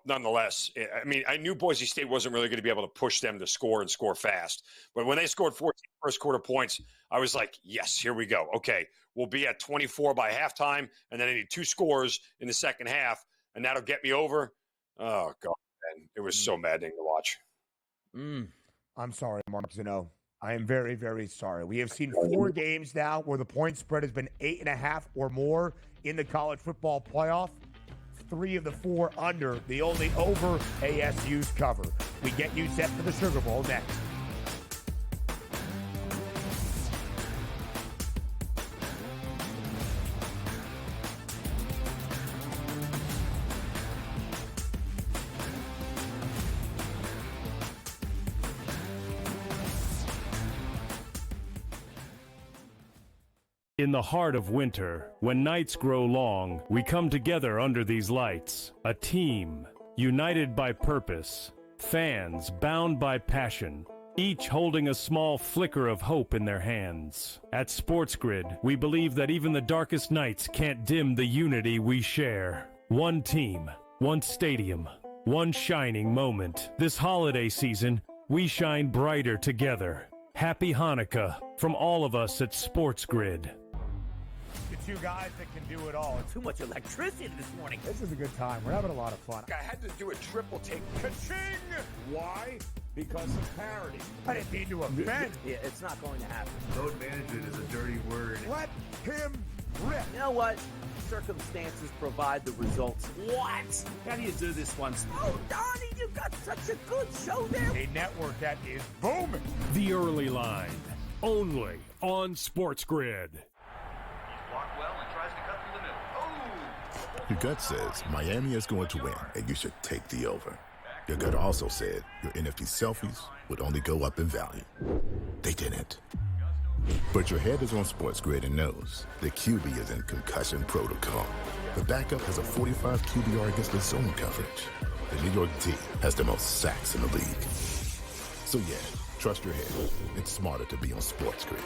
nonetheless, I mean, I knew Boise State wasn't really going to be able to push them to score and score fast. But when they scored 14 first quarter points, I was like, yes, here we go. Okay, we'll be at 24 by halftime, and then I need 2 scores in the second half, and that'll get me over. Oh, God, man. It was so maddening to watch. I'm sorry, Mark Zinno. I am very, very sorry. We have seen 4 games now where the point spread has been 8.5 or more in the college football playoff. 3 of the 4 under, the only over ASU's cover. We get you set for the Sugar Bowl next. In the heart of winter, when nights grow long, we come together under these lights. A team, united by purpose. Fans bound by passion. Each holding a small flicker of hope in their hands. At SportsGrid, we believe that even the darkest nights can't dim the unity we share. One team, one stadium, one shining moment. This holiday season, we shine brighter together. Happy Hanukkah from all of us at SportsGrid. The 2 guys that can do it all. Too much electricity this morning. This is a good time. We're having a lot of fun. I had to do a triple take. Ka-ching! Why? Because of parity. I didn't mean to offend. Yeah, it's not going to happen. Load management is a dirty word. Let him rip. You know what? Circumstances provide the results. What? How do you do this one? Oh, Donnie, you got such a good show there. A network that is booming. The Early Line, only on SportsGrid. Blocked well and tries to cut through the middle. Oh! Your gut says Miami is going to win, and you should take the over. Your gut also said your NFT selfies would only go up in value. They didn't. But your head is on SportsGrid and knows the QB is in concussion protocol. The backup has a 45 QBR against the zone coverage. The New York D has the most sacks in the league. So yeah, trust your head. It's smarter to be on SportsGrid.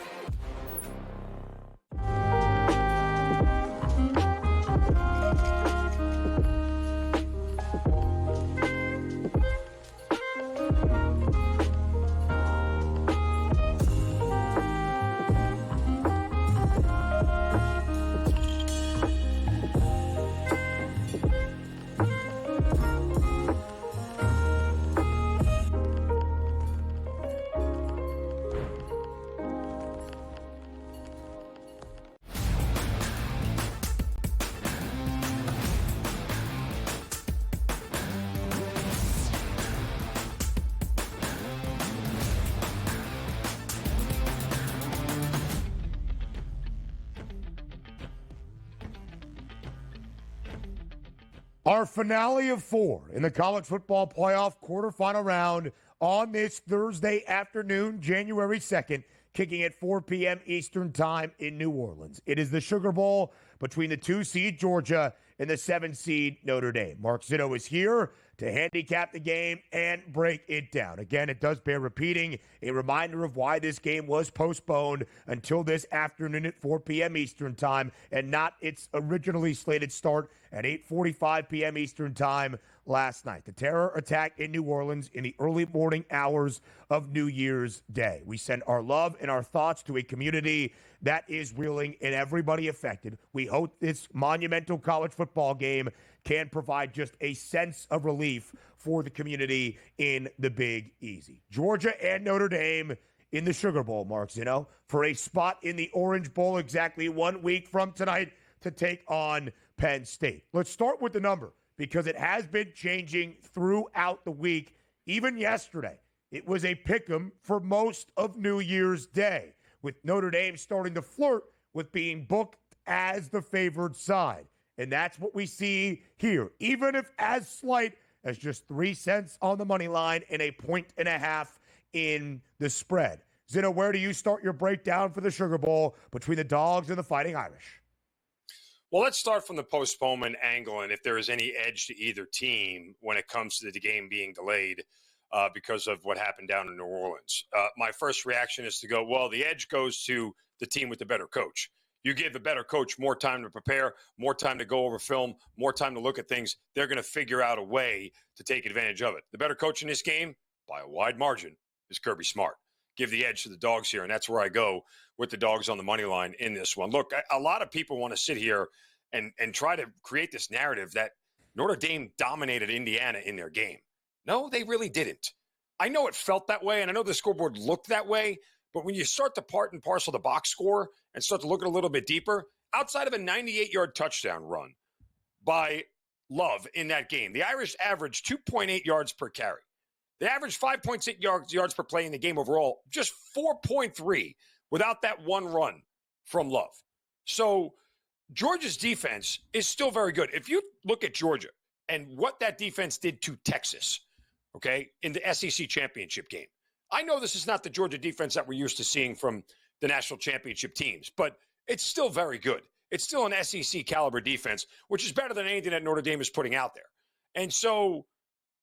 Our finale of 4 in the college football playoff quarterfinal round on this Thursday afternoon, January 2nd, kicking at 4 p.m. Eastern Time in New Orleans. It is the Sugar Bowl between the 2-seed Georgia and the 7-seed Notre Dame. Mark Zinno is here to handicap the game and break it down. Again, it does bear repeating, a reminder of why this game was postponed until this afternoon at 4 p.m. Eastern Time and not its originally slated start at 8:45 p.m. Eastern Time last night. The terror attack in New Orleans in the early morning hours of New Year's Day. We send our love and our thoughts to a community that is reeling and everybody affected. We hope this monumental college football game can provide just a sense of relief for the community in the Big Easy. Georgia and Notre Dame in the Sugar Bowl, Mark Zinno, for a spot in the Orange Bowl exactly 1 week from tonight to take on Penn State. Let's start with the number because it has been changing throughout the week. Even yesterday, it was a pick'em for most of New Year's Day, with Notre Dame starting to flirt with being booked as the favored side. And that's what we see here, even if as slight as just 3 cents on the money line and 1.5 points in the spread. Zinno, where do you start your breakdown for the Sugar Bowl between the Dogs and the Fighting Irish? Well, let's start from the postponement angle, and if there is any edge to either team when it comes to the game being delayed because of what happened down in New Orleans. My first reaction is to go, well, the edge goes to the team with the better coach. You give the better coach more time to prepare, more time to go over film, more time to look at things. They're going to figure out a way to take advantage of it. The better coach in this game, by a wide margin, is Kirby Smart. Give the edge to the Dogs here, and that's where I go with the Dogs on the money line in this one. Look, a lot of people want to sit here and try to create this narrative that Notre Dame dominated Indiana in their game. No, they really didn't. I know it felt that way, and I know the scoreboard looked that way, but when you start to part and parcel the box score and start to look at it a little bit deeper, outside of a 98-yard touchdown run by Love in that game, the Irish averaged 2.8 yards per carry. They averaged 5.6 yards per play in the game overall, just 4.3 without that one run from Love. So Georgia's defense is still very good. If you look at Georgia and what that defense did to Texas, okay, in the SEC championship game, I know this is not the Georgia defense that we're used to seeing from the national championship teams, but it's still very good. It's still an SEC caliber defense, which is better than anything that Notre Dame is putting out there. And so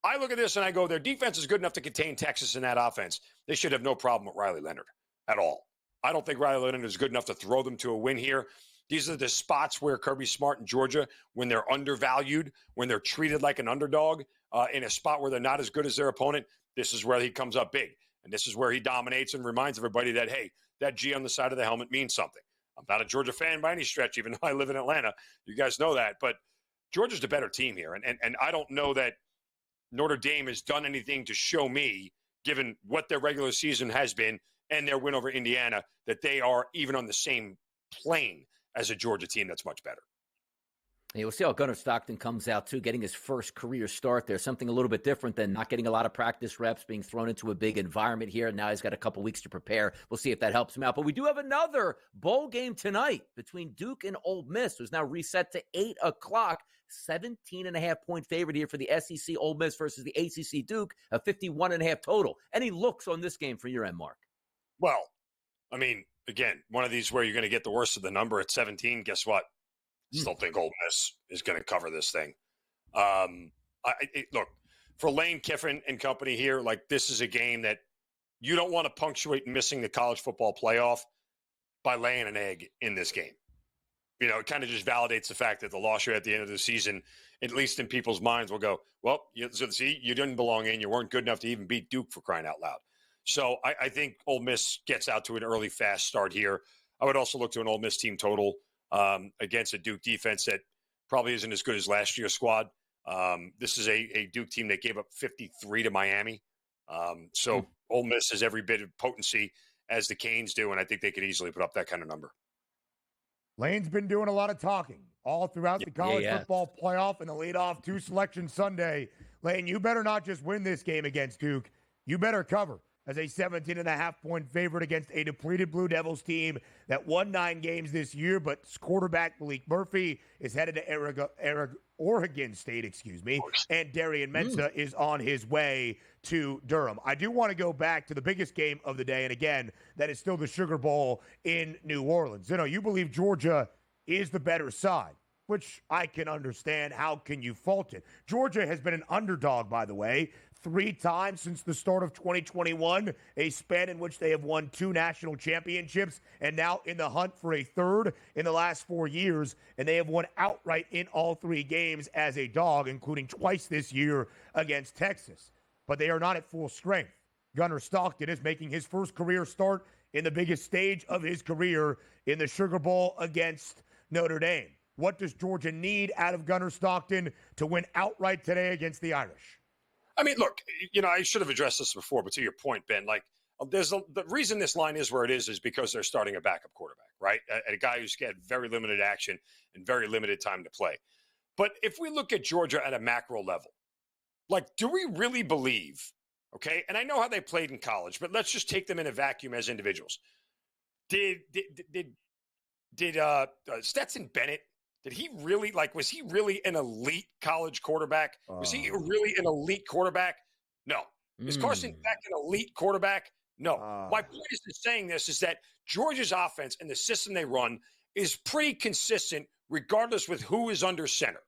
I look at this and I go, their defense is good enough to contain Texas in that offense. They should have no problem with Riley Leonard at all. I don't think Riley Leonard is good enough to throw them to a win here. These are the spots where Kirby Smart and Georgia, when they're undervalued, when they're treated like an underdog, in a spot where they're not as good as their opponent, this is where he comes up big. And this is where he dominates and reminds everybody that, hey, that G on the side of the helmet means something. I'm not a Georgia fan by any stretch, even though I live in Atlanta. You guys know that. But Georgia's the better team here. And I don't know that Notre Dame has done anything to show me, given what their regular season has been and their win over Indiana, that they are even on the same plane as a Georgia team that's much better. Yeah, we'll see how Gunnar Stockton comes out, too, getting his first career start there. Something a little bit different than not getting a lot of practice reps, being thrown into a big environment here. Now he's got a couple weeks to prepare. We'll see if that helps him out. But we do have another bowl game tonight between Duke and Ole Miss, who's now reset to 8 o'clock. 17.5-point favorite here for the SEC Ole Miss versus the ACC Duke, a 51.5 total. Any looks on this game for your end, Mark? Well, I mean, again, one of these where you're going to get the worst of the number at 17. Guess what? Still think Ole Miss is going to cover this thing. Look, for Lane Kiffin and company here, like, this is a game that you don't want to punctuate missing the college football playoff by laying an egg in this game. You know, it kind of just validates the fact that the loss here at the end of the season, at least in people's minds, will go, well, see, you didn't belong in. You weren't good enough to even beat Duke, for crying out loud. So I think Ole Miss gets out to an early, fast start here. I would also look to an Ole Miss team total against a Duke defense that probably isn't as good as last year's squad. This is a Duke team that gave up 53 to Miami. So Ole Miss has every bit of potency as the Canes do, and I think they could easily put up that kind of number. Lane's been doing a lot of talking all throughout the college football playoff and the leadoff 2 selection Sunday. Lane, you better not just win this game against Duke. You better cover. as a 17.5-point favorite against a depleted Blue Devils team that won 9 games this year, but quarterback Malik Murphy is headed to Oregon State, and Darian Mensah is on his way to Durham. I do want to go back to the biggest game of the day, and again, that is still the Sugar Bowl in New Orleans. Zinno, you believe Georgia is the better side, which I can understand. How can you fault it? Georgia has been an underdog, by the way, 3 times since the start of 2021, a span in which they have won 2 national championships and now in the hunt for a 3rd in the last 4 years, and they have won outright in all 3 games as a dog, including twice this year against Texas. But they are not at full strength. Gunnar Stockton is making his first career start in the biggest stage of his career in the Sugar Bowl against Notre Dame. What does Georgia need out of Gunnar Stockton to win outright today against the Irish? I mean, look, I should have addressed this before, but to your point, Ben, the reason this line is where it is because they're starting a backup quarterback, right? A guy who's got very limited action and very limited time to play. But if we look at Georgia at a macro level, do we really believe, okay, and I know how they played in college, but let's just take them in a vacuum as individuals. Did Stetson Bennett, did he really, was he really an elite college quarterback? Was he really an elite quarterback? No. Is Carson Beck an elite quarterback? No. My point is in saying this is that Georgia's offense and the system they run is pretty consistent regardless with who is under center,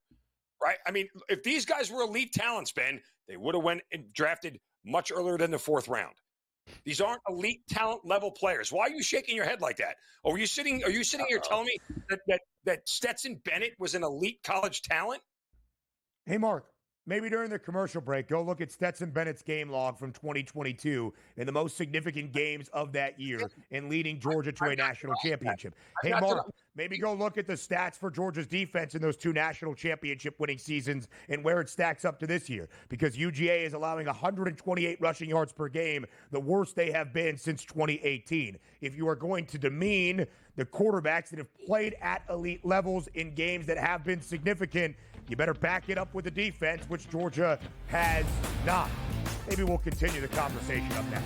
right? I mean, if these guys were elite talents, Ben, they would have went and drafted much earlier than the 4th round. These aren't elite talent level players. Why are you shaking your head like that? Are you sitting here telling me that Stetson Bennett was an elite college talent? Hey, Mark, maybe during the commercial break, go look at Stetson Bennett's game log from 2022 in the most significant games of that year and leading Georgia to a national championship. Hey, Mark, maybe go look at the stats for Georgia's defense in those 2 national championship winning seasons and where it stacks up to this year, because UGA is allowing 128 rushing yards per game, the worst they have been since 2018. If you are going to demean the quarterbacks that have played at elite levels in games that have been significant, you better back it up with the defense, which Georgia has not. Maybe we'll continue the conversation up next.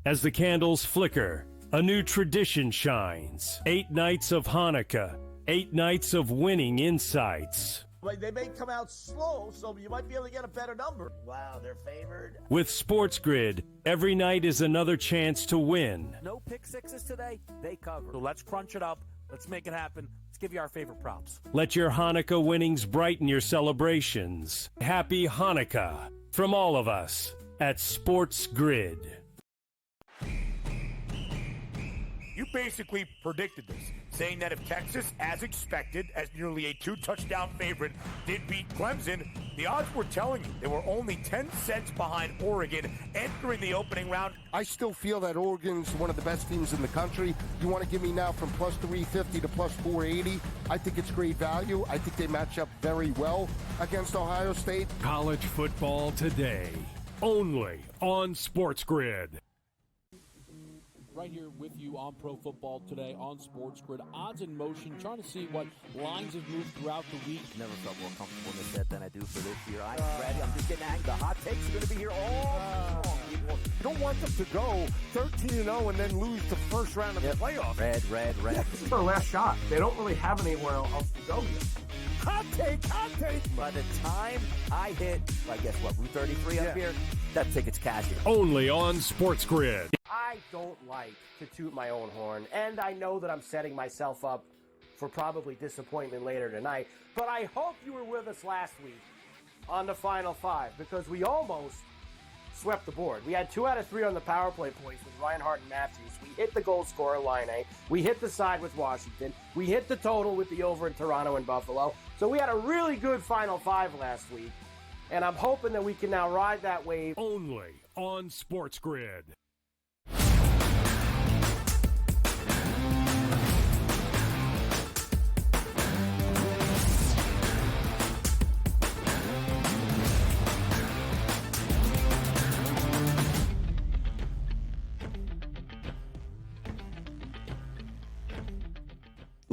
As the candles flicker, a new tradition shines. 8 nights of Hanukkah, 8 nights of winning insights. They may come out slow, so you might be able to get a better number. Wow, they're favored. With SportsGrid, every night is another chance to win. No pick sixes today, they cover. So let's crunch it up. Let's make it happen. Let's give you our favorite props. Let your Hanukkah winnings brighten your celebrations. Happy Hanukkah from all of us at SportsGrid. You basically predicted this, saying that if Texas, as expected, as nearly a 2-touchdown favorite, did beat Clemson, the odds were telling you they were only 10 cents behind Oregon entering the opening round. I still feel that Oregon's one of the best teams in the country. You want to give me now from plus 350 to plus 480? I think it's great value. I think they match up very well against Ohio State. College football today, only on SportsGrid. Right here with you on Pro Football Today on SportsGrid. Odds in motion, trying to see what lines have moved throughout the week. Never felt more comfortable in this set than I do for this year. I'm ready. I'm just getting angry. The hot takes are going to be here all long. You don't want them to go 13-0 and then lose the first round of the playoffs. Red. This is their last shot. They don't really have anywhere else to go yet. Hot take. By the time I hit, I guess what, Route 33 up here, that ticket's cashing. Only on SportsGrid. I don't like to toot my own horn, and I know that I'm setting myself up for probably disappointment later tonight, but I hope you were with us last week on the Final Five, because we almost swept the board. We had 2 out of 3 on the power play points with Reinhardt and Matthews. We hit the goal scorer line A. We hit the side with Washington. We hit the total with the over in Toronto and Buffalo. So we had a really good Final Five last week, and I'm hoping that we can now ride that wave. Only on SportsGrid.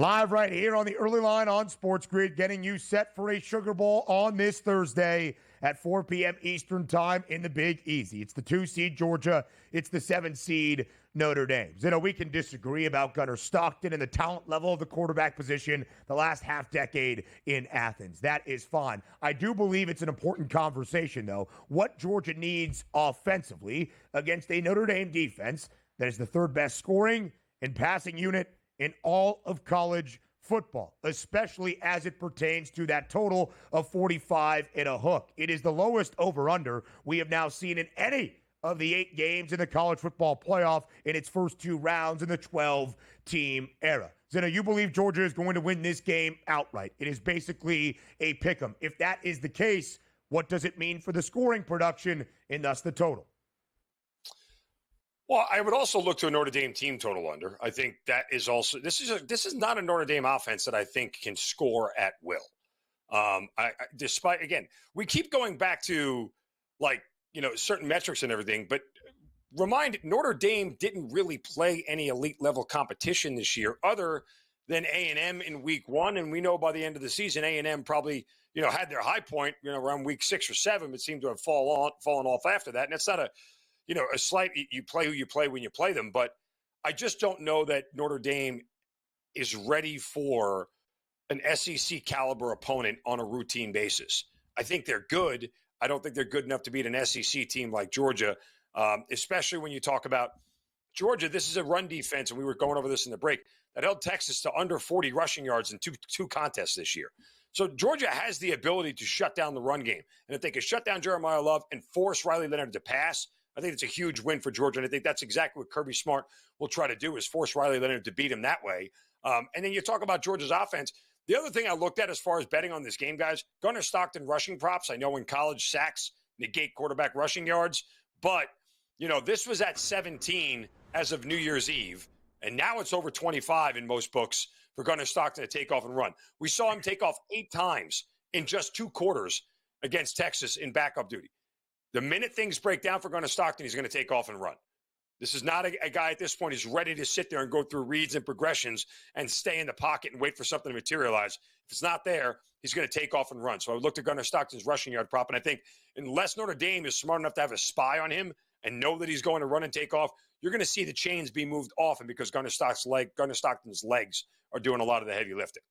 Live right here on the early line on SportsGrid, getting you set for a Sugar Bowl on this Thursday at 4 p.m. Eastern Time in the Big Easy. It's the 2-seed Georgia. It's the 7-seed Notre Dame. You know, we can disagree about Gunnar Stockton and the talent level of the quarterback position the last half decade in Athens. That is fine. I do believe it's an important conversation, though. What Georgia needs offensively against a Notre Dame defense that is the third best scoring and passing unit in all of college football, especially as it pertains to that total of 45 and a hook. It is the lowest over-under we have now seen in any of the 8 games in the college football playoff in its first 2 rounds in the 12-team era. Zinno, you believe Georgia is going to win this game outright. It is basically a pick'em. If that is the case, what does it mean for the scoring production and thus the total? Well, I would also look to a Notre Dame team total under. I think that is also this is not a Notre Dame offense that I think can score at will. Despite, again, we keep going back to certain metrics and everything, but remind Notre Dame didn't really play any elite level competition this year other than A&M in week 1. And we know by the end of the season, A&M probably, had their high point, around week 6 or 7, but seemed to have fallen off after that. And it's not a slight, you play who you play when you play them. But I just don't know that Notre Dame is ready for an SEC caliber opponent on a routine basis. I think they're good. I don't think they're good enough to beat an SEC team like Georgia, especially when you talk about Georgia. This is a run defense, and we were going over this in the break, that held Texas to under 40 rushing yards in two contests this year. So Georgia has the ability to shut down the run game. And if they can shut down Jeremiah Love and force Riley Leonard to pass, I think it's a huge win for Georgia. And I think that's exactly what Kirby Smart will try to do, is force Riley Leonard to beat him that way. And then you talk about Georgia's offense. The other thing I looked at as far as betting on this game, guys, Gunnar Stockton rushing props. I know in college sacks negate quarterback rushing yards, but, this was at 17 as of New Year's Eve, and now it's over 25 in most books for Gunnar Stockton to take off and run. We saw him take off 8 times in just 2 quarters against Texas in backup duty. The minute things break down for Gunnar Stockton, he's going to take off and run. This is not a guy at this point who's ready to sit there and go through reads and progressions and stay in the pocket and wait for something to materialize. If it's not there, he's going to take off and run. So I would look to Gunnar Stockton's rushing yard prop, and I think unless Notre Dame is smart enough to have a spy on him and know that he's going to run and take off, you're going to see the chains be moved off, and because Gunnar Stockton's legs are doing a lot of the heavy lifting.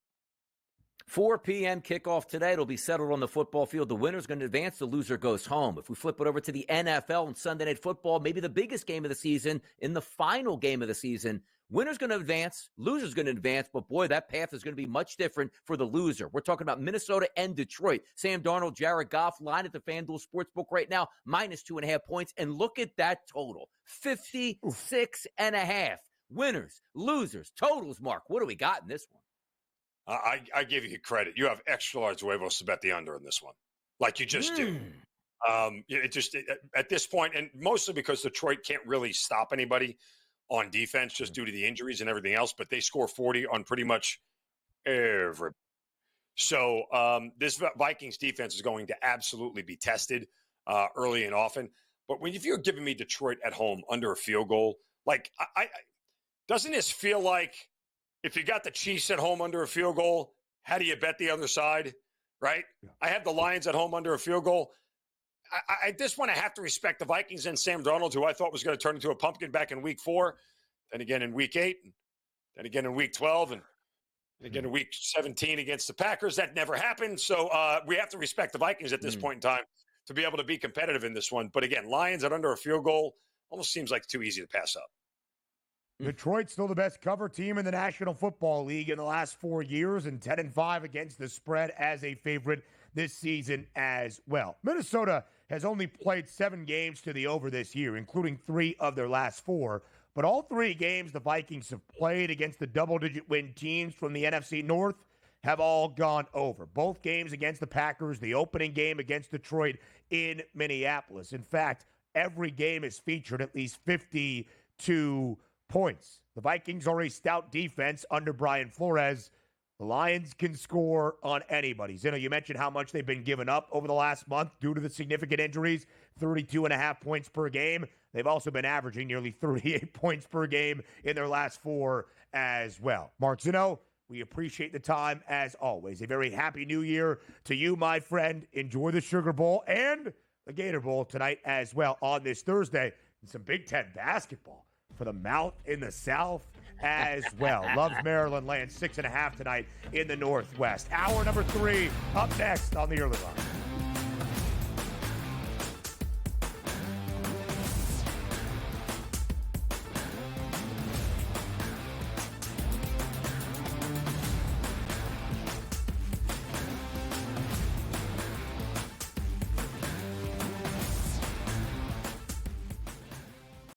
4 p.m. kickoff today. It'll be settled on the football field. The winner's going to advance. The loser goes home. If we flip it over to the NFL and Sunday Night Football, maybe the biggest game of the season, in the final game of the season, winner's going to advance, loser's going to advance, but boy, that path is going to be much different for the loser. We're talking about Minnesota and Detroit. Sam Darnold, Jared Goff, line at the FanDuel Sportsbook right now, -2.5 points. And look at that total, 56.5. Winners, losers, totals, Mark. What do we got in this one? I give you credit. You have extra large huevos to bet the under in this one, like you just do. At this point, and mostly because Detroit can't really stop anybody on defense just due to the injuries and everything else, but they score 40 on pretty much every. So this Vikings defense is going to absolutely be tested early and often. But if you're giving me Detroit at home under a field goal, like doesn't this feel like, if you got the Chiefs at home under a field goal, how do you bet the other side, right? Yeah. I have the Lions at home under a field goal. At this point, I have to respect the Vikings and Sam Darnold, who I thought was going to turn into a pumpkin back in week 4, then again in week 8, and then again in week 12, and again in week 17 against the Packers. That never happened. So we have to respect the Vikings at this point in time to be able to be competitive in this one. But again, Lions at under a field goal almost seems like too easy to pass up. Detroit's still the best cover team in the National Football League in the last 4 years, and 10-5 against the spread as a favorite this season as well. Minnesota has only played 7 games to the over this year, including 3 of their last 4. But all 3 games the Vikings have played against the double-digit win teams from the NFC North have all gone over. Both games against the Packers, the opening game against Detroit in Minneapolis. In fact, every game has featured at least 52 points. The Vikings are a stout defense under Brian Flores. The Lions can score on anybody. Zinno, you mentioned how much they've been given up over the last month due to the significant injuries, 32.5 points per game. They've also been averaging nearly 38 points per game in their last 4 as well. Mark Zinno, We appreciate the time as always. A very happy new year to you, my friend. Enjoy the Sugar Bowl and the Gator Bowl tonight as well on this Thursday. And some Big Ten basketball for the Mount in the South as well. Loves Maryland laying 6.5 tonight in the Northwest. Hour number 3 up next on the Early Line.